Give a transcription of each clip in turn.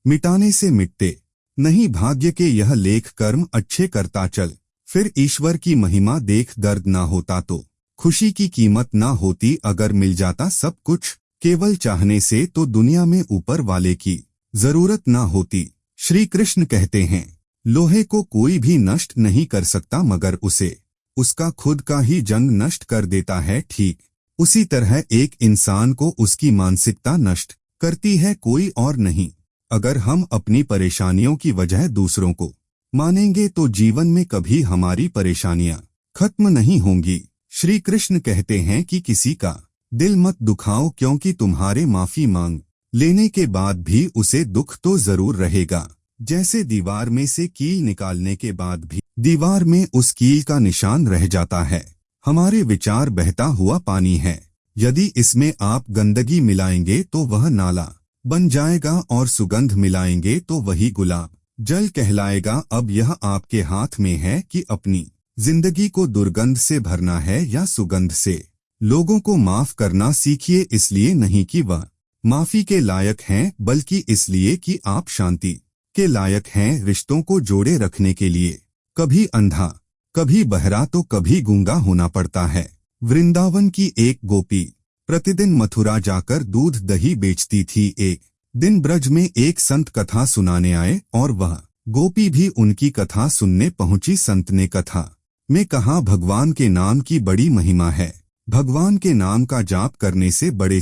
मिटाने से मिटते नहीं भाग्य के यह लेख, कर्म अच्छे करता चल। फिर ईश्वर की महिमा देख, दर्द ना होता तो खुशी की कीमत ना होती। अगर मिल जाता सब कुछ केवल चाहने से, तो दुनिया में ऊपर वाले की जरूरत ना होती। श्री कृष्ण कहते हैं, लोहे को कोई भी नष्ट नहीं कर सकता, मगर उसे उसका खुद का ही जंग नष्ट कर देता है। ठीक उसी तरह एक इंसान को उसकी मानसिकता नष्ट करती है, कोई और नहीं। अगर हम अपनी परेशानियों की वजह दूसरों को मानेंगे तो जीवन में कभी हमारी परेशानियां खत्म नहीं होंगी। श्री कृष्ण कहते हैं कि किसी का दिल मत दुखाओ, क्योंकि तुम्हारे माफी मांग लेने के बाद भी उसे दुख तो जरूर रहेगा। जैसे दीवार में से कील निकालने के बाद भी दीवार में उस कील का निशान रह जाता है। हमारे विचार बहता हुआ पानी है, यदि इसमें आप गंदगी मिलाएंगे तो वह नाला बन जाएगा, और सुगंध मिलाएंगे तो वही गुलाब जल कहलाएगा। अब यह आपके हाथ में है कि अपनी जिंदगी को दुर्गंध से भरना है या सुगंध से। लोगों को माफ करना सीखिए, इसलिए नहीं कि वह माफी के लायक हैं, बल्कि इसलिए कि आप शांति के लायक हैं, रिश्तों को जोड़े रखने के लिए। कभी अंधा, कभी बहरा, तो कभी गूंगा होना पड़ता है। वृंदावन की एक गोपी प्रतिदिन मथुरा जाकर दूध दही बेचती थी। एक दिन ब्रज में एक संत कथा सुनाने आए, और वह गोपी भी उनकी कथा सुनने पहुंची। संत ने कथा में कहा, भगवान के नाम की बड़ी महिमा है। भगवान के नाम का जाप करने से बड़े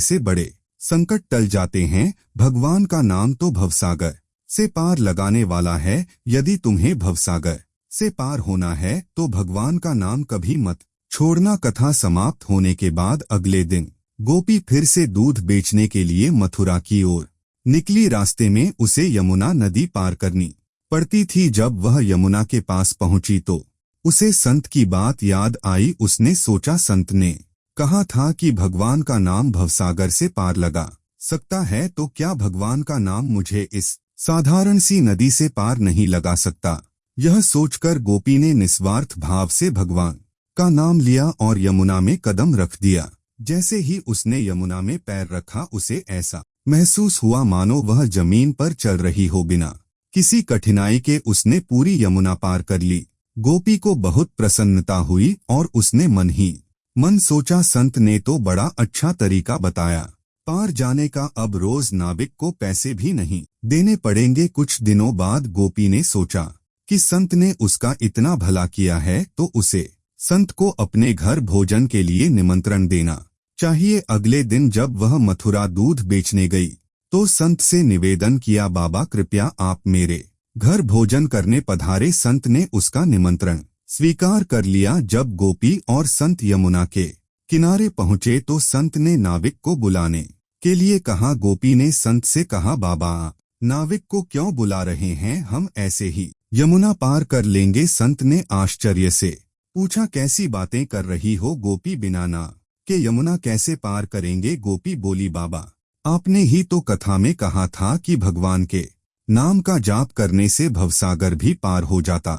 संकट टल जाते हैं। भगवान का नाम तो भवसागर से पार लगाने वाला है। यदि तुम्हें भवसागर से पार होना है तो भगवान का नाम कभी मत छोड़ना। कथा समाप्त होने के बाद अगले दिन गोपी फिर से दूध बेचने के लिए मथुरा की ओर निकली। रास्ते में उसे यमुना नदी पार करनी पड़ती थी। जब वह यमुना के पास पहुंची तो उसे संत की बात याद आई। उसने सोचा, संत ने कहा था कि भगवान का नाम भवसागर से पार लगा सकता है, तो क्या भगवान का नाम मुझे इस साधारण सी नदी से पार नहीं लगा सकता? यह सोचकर गोपी ने निस्वार्थ भाव से भगवान का नाम लिया और यमुना में कदम रख दिया। जैसे ही उसने यमुना में पैर रखा, उसे ऐसा महसूस हुआ मानो वह जमीन पर चल रही हो। बिना किसी कठिनाई के उसने पूरी यमुना पार कर ली। गोपी को बहुत प्रसन्नता हुई और उसने मन ही मन सोचा, संत ने तो बड़ा अच्छा तरीका बताया पार जाने का। अब रोज नाविक को पैसे भी नहीं देने पड़ेंगे। कुछ दिनों बाद गोपी ने सोचा कि संत ने उसका इतना भला किया है, तो उसे संत को अपने घर भोजन के लिए निमंत्रण देना चाहिए। अगले दिन जब वह मथुरा दूध बेचने गई तो संत से निवेदन किया, बाबा कृपया आप मेरे घर भोजन करने पधारे। संत ने उसका निमंत्रण स्वीकार कर लिया। जब गोपी और संत यमुना के किनारे पहुंचे तो संत ने नाविक को बुलाने के लिए कहा। गोपी ने संत से कहा, बाबा आप नाविक को क्यों बुला रहे हैं? हम ऐसे ही यमुना पार कर लेंगे। संत ने आश्चर्य से पूछा, कैसी बातें कर रही हो गोपी? बिना नाव के यमुना कैसे पार करेंगे? गोपी बोली, बाबा आपने ही तो कथा में कहा था कि भगवान के नाम का जाप करने से भवसागर भी पार हो जाता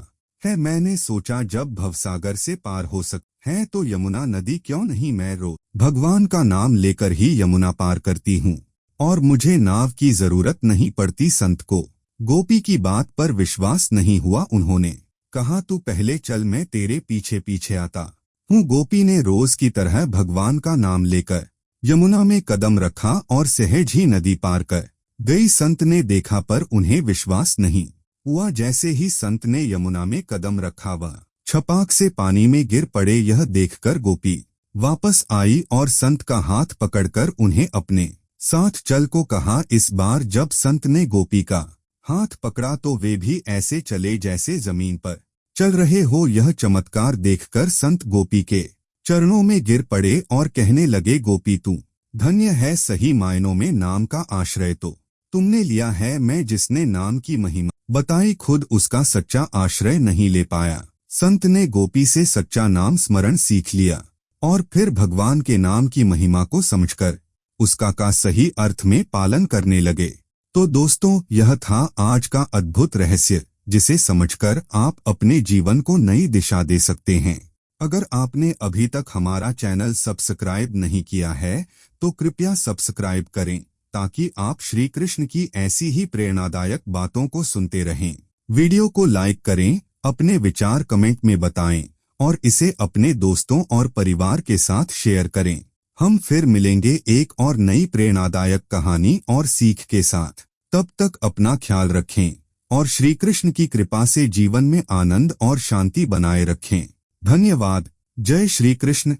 है। मैंने सोचा जब भवसागर से पार हो सकते हैं तो यमुना नदी क्यों नहीं? मैं रोज भगवान का नाम लेकर ही यमुना पार करती हूँ और मुझे नाव की जरूरत नहीं पड़ती। संत को गोपी की बात पर विश्वास नहीं हुआ। उन्होंने कहा, तू पहले चल, मैं तेरे पीछे पीछे आता हूँ। गोपी ने रोज की तरह भगवान का नाम लेकर यमुना में कदम रखा और सहज ही नदी पार कर गई। संत ने देखा पर उन्हें विश्वास नहीं हुआ। जैसे ही संत ने यमुना में कदम रखा, वह छपाक से पानी में गिर पड़े। यह देखकर गोपी वापस आई और संत का हाथ पकड़कर उन्हें अपने साथ चल को कहा। इस बार जब संत ने गोपी का हाथ पकड़ा तो वे भी ऐसे चले जैसे जमीन पर चल रहे हो। यह चमत्कार देखकर संत गोपी के चरणों में गिर पड़े और कहने लगे, गोपी तू धन्य है, सही मायनों में नाम का आश्रय तो तुमने लिया है। मैं जिसने नाम की महिमा बताई, खुद उसका सच्चा आश्रय नहीं ले पाया। संत ने गोपी से सच्चा नाम स्मरण सीख लिया और फिर भगवान के नाम की महिमा को समझकर उसका का सही अर्थ में पालन करने लगे। तो दोस्तों, यह था आज का अद्भुत रहस्य, जिसे समझकर आप अपने जीवन को नई दिशा दे सकते हैं। अगर आपने अभी तक हमारा चैनल सब्सक्राइब नहीं किया है तो कृपया सब्सक्राइब करें ताकि आप श्री कृष्ण की ऐसी ही प्रेरणादायक बातों को सुनते रहें। वीडियो को लाइक करें, अपने विचार कमेंट में बताएं और इसे अपने दोस्तों और परिवार के साथ शेयर करें। हम फिर मिलेंगे एक और नई प्रेरणादायक कहानी और सीख के साथ। तब तक अपना ख्याल रखें और श्री कृष्ण की कृपा से जीवन में आनंद और शांति बनाए रखें। धन्यवाद। जय श्री कृष्ण।